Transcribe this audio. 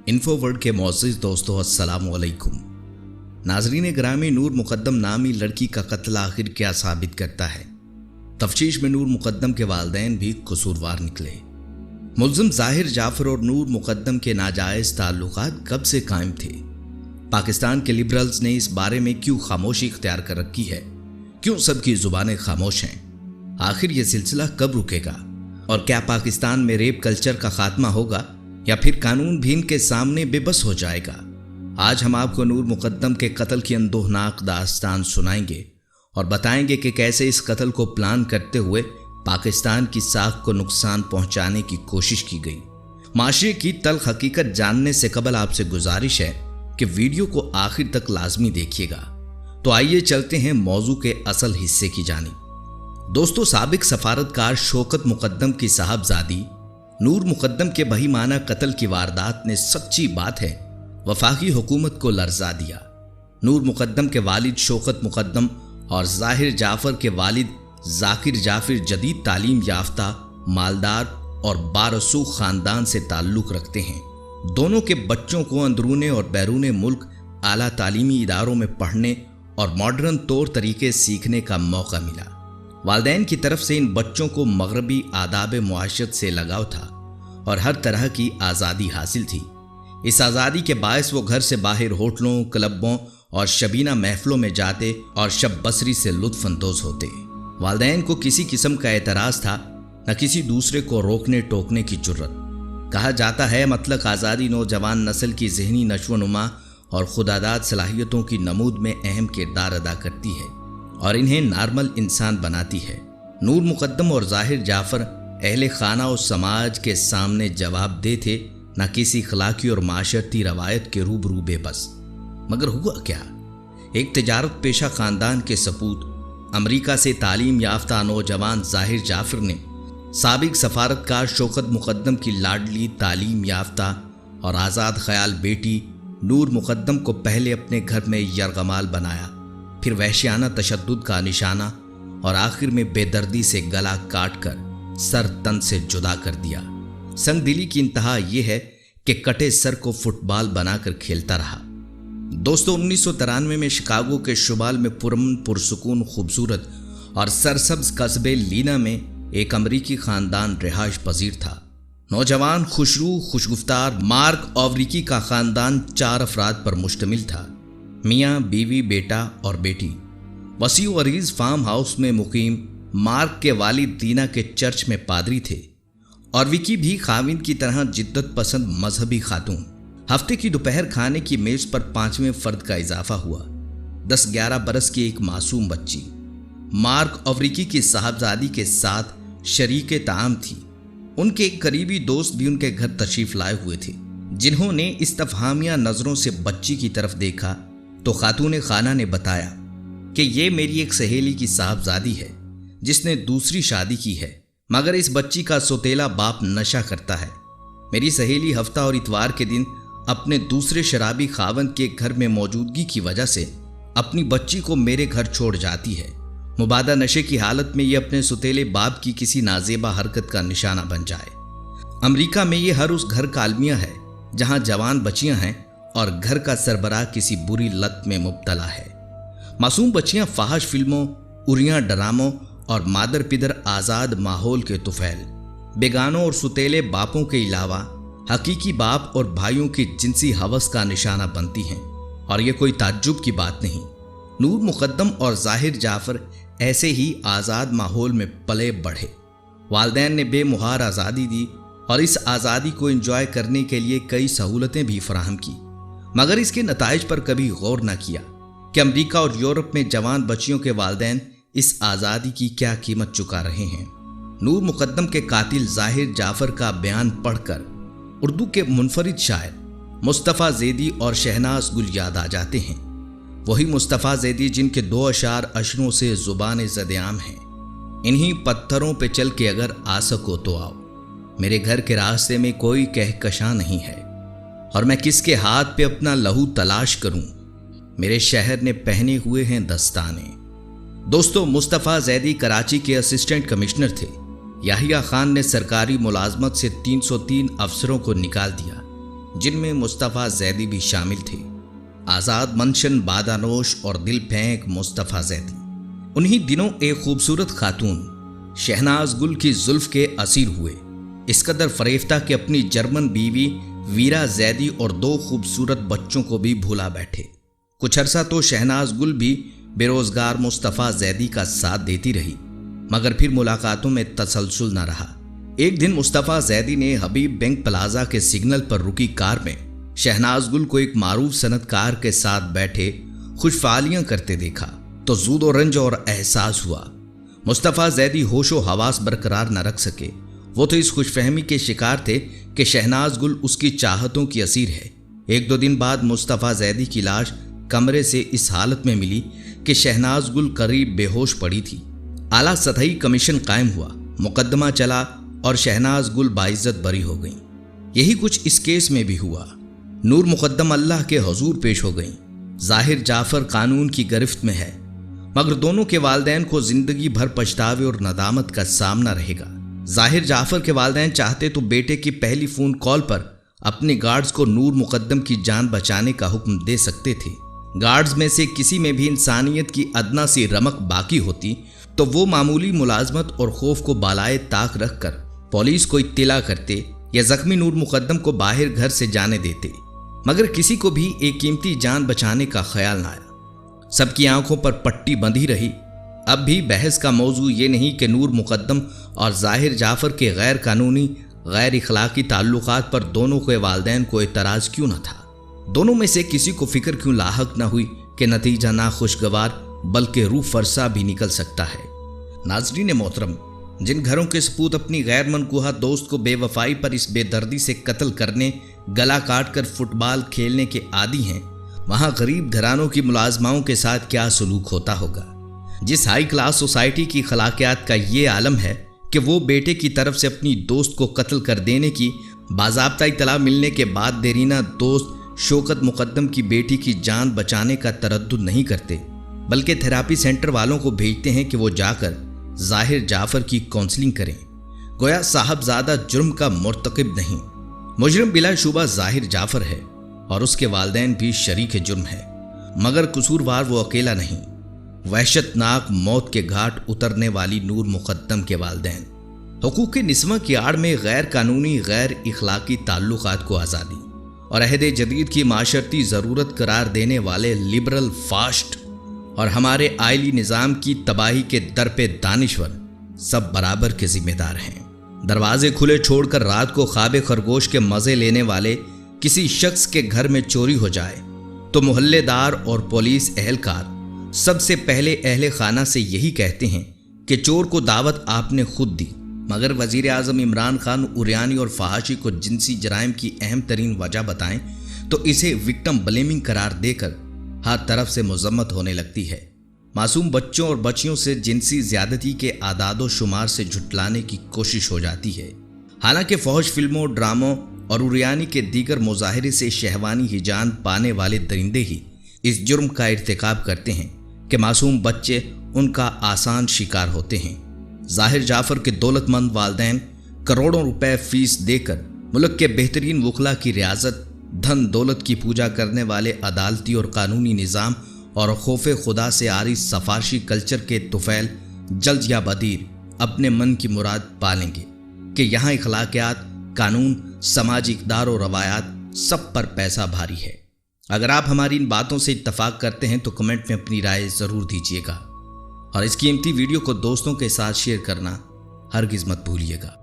Info world के मोअज़्ज़िज़ दोस्तों अस्सलामु अलैकुम। नाज़रीन ग्रामी, नूर मुक़द्दम नामी लड़की का कत्ल आखिर क्या साबित करता है? तफ्तीश में नूर मुक़द्दम के वालिदैन भी कसूरवार निकले। मुल्ज़िम ज़ाहिर जाफ़र और नूर मुक़द्दम के नाजायज़ ताल्लुकात कब से कायम थे? पाकिस्तान के लिबरल्स ने इस बारे में क्यों खामोशी इख्तियार कर रखी है? क्यों सबकी ज़ुबानें खामोश हैं? आखिर ये सिलसिला कब रुकेगा? और क्या पाकिस्तान में रेप कल्चर का खात्मा होगा या फिर कानून भी इनके सामने बेबस हो जाएगा? आज हम आपको नूर मुक़द्दम के कत्ल की अंदोहनाक दास्तान सुनाएंगे और बताएंगे कि कैसे इस कत्ल को प्लान करते हुए पाकिस्तान की साख को नुकसान पहुंचाने की कोशिश की गई। माशरे की तल्ख हकीकत जानने से कबल आपसे गुजारिश है कि वीडियो को आखिर तक लाजमी देखिएगा। तो आइए चलते हैं मौजू के असल हिस्से की जानिब। दोस्तों, साबिक सफारतकार शौकत मुक़द्दम की साहबजादी नूर मुक़द्दम के बहीमाना कत्ल की वारदात ने सच्ची बात है वफाकी हुकूमत को लर्जा दिया। नूर मुक़द्दम के वालिद शौकत मुक़द्दम और ज़ाहिर जाफ़र के वालिद ज़ाकिर जाफ़िर जदीद तालीम याफ्ता, मालदार और बारसूख ख़ानदान से ताल्लुक़ रखते हैं। दोनों के बच्चों को अंदरूने और बैरूने मुल्क आला तालीमी इदारों में पढ़ने और मॉडर्न तौर तरीके सीखने का मौका मिला। वालिदैन की तरफ से इन बच्चों को मगरबी आदाब मुआशरत से लगाव था और हर तरह की आज़ादी हासिल थी। इस आज़ादी के बायस वो घर से बाहर होटलों, क्लबों और शबीना महफिलों में जाते और शब बसरी से लुत्फ़ अंदोज़ होते। वालिदैन को किसी किस्म का एतराज़ था, न किसी दूसरे को रोकने टोकने की जुर्रत। कहा जाता है मतलब आज़ादी नौजवान नस्ल की ज़हनी नशोनुमा और खुदादाद सलाहियतों की नमूद में अहम किरदार अदा करती है और इन्हें नॉर्मल इंसान बनाती है। नूर मुक़द्दम और ज़ाहिर जाफ़र अहले खाना और समाज के सामने जवाबदेह थे, न किसी अखलाकी और माशरती रवायत के रूबरू बेबस। मगर हुआ क्या? एक तिजारत पेशा ख़ानदान के सपूत अमरीका से तालीम याफ्ता नौजवान ज़ाहिर जाफ़र ने साबिक सफारतकार शौकत मुक़द्दम की लाडली तालीम याफ्ता और आज़ाद ख्याल बेटी नूर मुक़द्दम को पहले अपने घर में यरगमाल बनाया, फिर वहशियाना तशद्दुद का निशाना और आखिर में बेदर्दी से गला काट कर सर तन से जुदा कर दिया। संगदिली की इंतहा यह है कि कटे सर को फुटबॉल बनाकर खेलता रहा। दोस्तों, 1993 में शिकागो के शुमाल में पुरअमन पुरसुकून खूबसूरत और सरसब्ज कस्बे लीना में एक अमरीकी ख़ानदान रिहाइश पजीर था। नौजवान खुशरू खुशगुफ्तार मार्क ऑवरिकी का ख़ानदान 4 अफराद पर मुश्तमिल था। मियाँ, बीवी, बेटा और बेटी। वसीउ अरीज़ फार्म हाउस में मुकीम मार्क के वालिद दीना के चर्च में पादरी थे और विकी भी खाविंद की तरह जिद्दत पसंद मजहबी खातून। हफ्ते की दोपहर खाने की मेज़ पर 5वें फ़र्द का इजाफा हुआ। 10-11 बरस की एक मासूम बच्ची मार्क ऑवरिकी की साहबजादी के साथ शरीके ताम थी। उनके एक करीबी दोस्त भी उनके घर तशरीफ़ लाए हुए थे, जिन्होंने इस्तफहामिया नज़रों से बच्ची की तरफ देखा तो खातून खाना ने बताया कि ये मेरी एक सहेली की साहबजादी है जिसने दूसरी शादी की है, मगर इस बच्ची का सौतेला बाप नशा करता है। मेरी सहेली हफ्ता और इतवार के दिन अपने दूसरे शराबी खावंद के घर में मौजूदगी की वजह से अपनी बच्ची को मेरे घर छोड़ जाती है। मुबादा नशे की हालत में ये अपने सौतेले बाप की किसी नाजेबा हरकत का निशाना बन जाए। अमेरिका में ये हर उस घर का अलमिया है जहाँ जवान बच्चियाँ हैं और घर का सरबराह किसी बुरी लत में मुब्तला है। मासूम बच्चियां फाहश फिल्मों, उरियां ड्रामों और मादर पिदर आज़ाद माहौल के तुफैल, बेगानों और सुतेले बापों के अलावा हकीकी बाप और भाइयों की जिनसी हवस का निशाना बनती हैं। और यह कोई ताज्जुब की बात नहीं। नूर मुक़द्दम और ज़ाहिर जाफ़र ऐसे ही आज़ाद माहौल में पले बढ़े। वालिदैन ने बेमुहार आज़ादी दी और इस आज़ादी को एंजॉय करने के लिए कई सहूलतें भी फराहम की, मगर इसके नताइज पर कभी गौर न किया कि अमेरिका और यूरोप में जवान बच्चियों के वालिदैन इस आज़ादी की क्या कीमत चुका रहे हैं। नूर मुक़द्दम के कातिल ज़ाहिर जाफ़र का बयान पढ़कर उर्दू के मुनफरिद शायर मुस्तफ़ा ज़ैदी और शहनाज गुल याद आ जाते हैं। वही मुस्तफ़ा ज़ैदी जिनके 2 अशार अशरों से ज़ुबान ज़देआम हैं। इन्हीं पत्थरों पे चल के अगर आ सको तो आओ, मेरे घर के रास्ते में कोई कहकशां नहीं है और मैं किसके हाथ पे अपना लहू तलाश करूं, मेरे शहर ने पहने हुए हैं दस्ताने। दोस्तों, मुस्तफ़ा ज़ैदी कराची के असिस्टेंट कमिश्नर थे। याहिया खान ने सरकारी मुलाजमत से 303 अफसरों को निकाल दिया, जिनमें मुस्तफ़ा जैदी भी शामिल थे। आज़ाद मंशन, बादानोश और दिल फेंक मुस्तफ़ा जैदी। उन्हीं दिनों एक खूबसूरत खातून शहनाज गुल की जुल्फ के असीर हुए, इस कदर फरेफ्ता कि अपनी जर्मन बीवी वीरा जैदी और 2 खूबसूरत बच्चों को भी भुला बैठे। कुछ अरसा तो शहनाज गुल भी बेरोजगार मुस्तफ़ा जैदी का साथ देती रही, मगर फिर मुलाकातों में तसलसल न रहा। एक दिन मुस्तफ़ा जैदी ने हबीब बैंक प्लाजा के सिग्नल पर रुकी कार में शहनाज गुल को एक मारूफ सनतकार के साथ बैठे खुशफालियां करते देखा तो ज़ूदो रंज और एहसास हुआ। मुस्तफ़ा जैदी होशो हवास बरकरार न रख सके। वो तो इस खुशफहमी के शिकार थे कि शहनाज गुल उसकी चाहतों की असीर है। 1-2 दिन बाद मुस्तफ़ा जैदी की लाश कमरे से इस हालत में मिली कि शहनाज गुल करीब बेहोश पड़ी थी। आला सतही कमीशन कायम हुआ, मुकदमा चला और शहनाज गुल बाइज्जत बरी हो गई। यही कुछ इस केस में भी हुआ। नूर मुकद्दम अल्लाह के हुजूर पेश हो गई। ज़ाहिर जाफ़र कानून की गिरफ्त में है, मगर दोनों के वालिदैन को जिंदगी भर पछतावे और नदामत का सामना रहेगा। ज़ाहिर जाफ़र के वालिदैन चाहते तो बेटे की पहली फ़ोन कॉल पर अपने गार्ड्स को नूर मुकद्दम की जान बचाने का हुक्म दे सकते थे। गार्ड्स में से किसी में भी इंसानियत की अदना सी रमक बाकी होती तो वो मामूली मुलाजमत और खौफ को बालाए ताक रखकर पुलिस को इत्तला करते या जख्मी नूर मुकद्दम को बाहर घर से जाने देते, मगर किसी को भी एक कीमती जान बचाने का ख्याल न आया। सबकी आंखों पर पट्टी बंधी रही। अब भी बहस का मौजू ये नहीं कि नूर मुकद्दम और ज़ाहिर जाफ़र के गैर कानूनी गैर इखलाकी ताल्लुकात पर दोनों के वालिदैन को एतराज़ क्यों न था। दोनों में से किसी को फिक्र क्यों लाहक न हुई कि नतीजा ना खुशगवार बल्कि रूह फरसा भी निकल सकता है। नाज़रीन मोहतरम, जिन घरों के सपूत अपनी गैर मनकूहा दोस्त को बेवफाई पर इस बेदर्दी से कत्ल करने, गला काट कर फुटबॉल खेलने के आदी हैं, वहाँ गरीब घरानों की मुलाजमाओं के साथ क्या सलूक होता होगा। जिस हाई क्लास सोसाइटी की खलाकियात का ये आलम है कि वो बेटे की तरफ से अपनी दोस्त को कत्ल कर देने की बाज़ाब्ता इत्तला मिलने के बाद देरीना दोस्त शौकत मुकद्दम की बेटी की जान बचाने का तरद्दुद नहीं करते, बल्कि थेरापी सेंटर वालों को भेजते हैं कि वो जाकर ज़ाहिर जाफ़र की काउंसलिंग करें। गोया साहबजादा जुर्म का मुर्तकिब नहीं, मुजरिम बिलाशुबा ज़ाहिर जाफ़र है और उसके वालिदैन भी शरीक जुर्म है, मगर कसूरवार वो अकेला नहीं। वहशतनाक मौत के घाट उतरने वाली नूर मुकद्दम के वालिदैन। हुकूक निस्वा की आड़ में गैर कानूनी गैर इखलाकी ताल्लुकात को आज़ादी और अहद जदीद की माशरती ज़रूरत करार देने वाले लिबरल फास्ट और हमारे आइली निज़ाम की तबाही के दर पे दानिश्वर सब बराबर के जिम्मेदार हैं। दरवाजे खुले छोड़कर रात को ख्वाब खरगोश के मज़े लेने वाले किसी शख्स के घर में चोरी हो जाए तो मोहल्लेदार और पुलिस एहलकार सबसे पहले अहले खाना से यही कहते हैं कि चोर को दावत आपने खुद दी, मगर वज़ीर आज़म इमरान खान उरियानी और फहाशी को जिनसी जराइम की अहम तरीन वजह बताएं तो इसे विक्टिम ब्लेमिंग करार देकर हर तरफ से मजम्मत होने लगती है। मासूम बच्चों और बच्चियों से जिनसी ज्यादती के आदादो शुमार से झुटलाने की कोशिश हो जाती है। हालांकि फौज फिल्मों, ड्रामों और उरियानी के दीगर मुजाहिरे से शहवानी हिजान पाने वाले दरिंदे ही इस जुर्म का इर्तिकाब करते हैं कि मासूम बच्चे उनका आसान शिकार होते हैं। ज़ाहिर जाफ़र के दौलतमंद वालिदैन करोड़ों रुपए फीस देकर मुल्क के बेहतरीन वकला की रियासत, धन दौलत की पूजा करने वाले अदालती और कानूनी निज़ाम और खौफ खुदा से आरी सफारशी कल्चर के तुफैल जल्द या बदीर अपने मन की मुराद पालेंगे कि यहाँ इखलाकियात, कानून, समाजी इक़दार और रवायात सब पर पैसा भारी है। अगर आप हमारी इन बातों से इत्तफाक करते हैं तो कमेंट में अपनी राय ज़रूर दीजिएगा और इस कीमती वीडियो को दोस्तों के साथ शेयर करना हरगिज़ मत भूलिएगा।